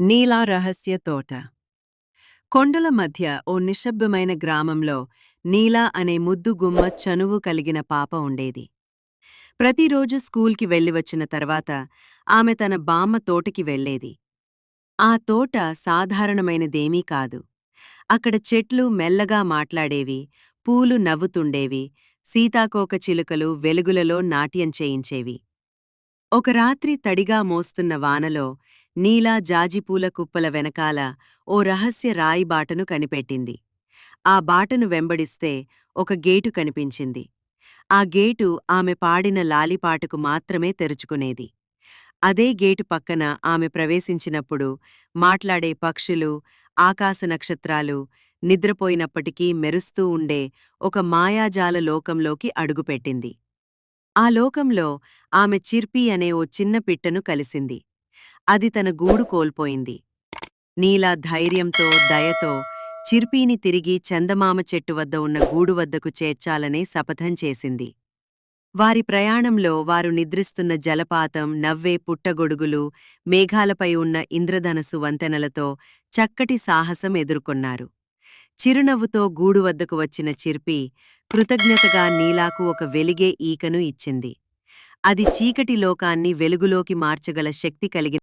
నీలా రహస్య తోట. కొండల మధ్య ఓ నిశ్శబ్దమైన గ్రామంలో నీలా అనే ముద్దుగుమ్మ చనువు కలిగిన పాప ఉండేది. ప్రతిరోజు స్కూల్కి వెళ్ళి వచ్చిన తర్వాత ఆమె తన బామ్మ తోటకి వెళ్ళేది. ఆ తోట సాధారణమైనదేమీ కాదు. అక్కడ చెట్లు మెల్లగా మాట్లాడేవి, పూలు నవ్వుతుండేవి, సీతాకోక చిలుకలు వెలుగులలో నాట్యం చేయించేవి. ఒక రాత్రి తడిగా మోస్తున్న వానలో నీలా జాజిపూల కుప్పల వెనకాల ఓ రహస్య రాయి బాటను కనిపెట్టింది. ఆ బాటను వెంబడిస్తే ఒక గేటు కనిపించింది. ఆ గేటు ఆమె పాడిన లాలిపాటకు మాత్రమే తెరుచుకునేది. అదే గేటు పక్కన ఆమె ప్రవేశించినప్పుడు మాట్లాడే పక్షులు, ఆకాశ నక్షత్రాలు, నిద్రపోయినప్పటికీ మెరుస్తూ ఉండే ఒక మాయాజాల లోకంలోకి అడుగుపెట్టింది. ఆ లోకంలో ఆమె చిర్పీ అనే ఓ చిన్న పిట్టను కలిసింది. అది తన గూడు కోల్పోయింది. నీలా ధైర్యంతో, దయతో చిర్పీని తిరిగి చందమామ చెట్టు వద్ద ఉన్న గూడు వద్దకు చేర్చాలనే శపథం చేసింది. వారి ప్రయాణంలో వారు నిద్రిస్తున్న జలపాతం, నవ్వే పుట్టగొడుగులు, మేఘాలపై ఉన్న ఇంద్రధనసు వంతెనలతో చక్కటి సాహసం ఎదుర్కొన్నారు. చిరునవ్వుతో గూడు వద్దకు వచ్చిన చిర్పీ కృతజ్ఞతగా నీలాకు ఒక వెలిగే ఈకను ఇచ్చింది. అది చీకటి లోకాన్ని వెలుగులోకి మార్చగల శక్తి కలిగిన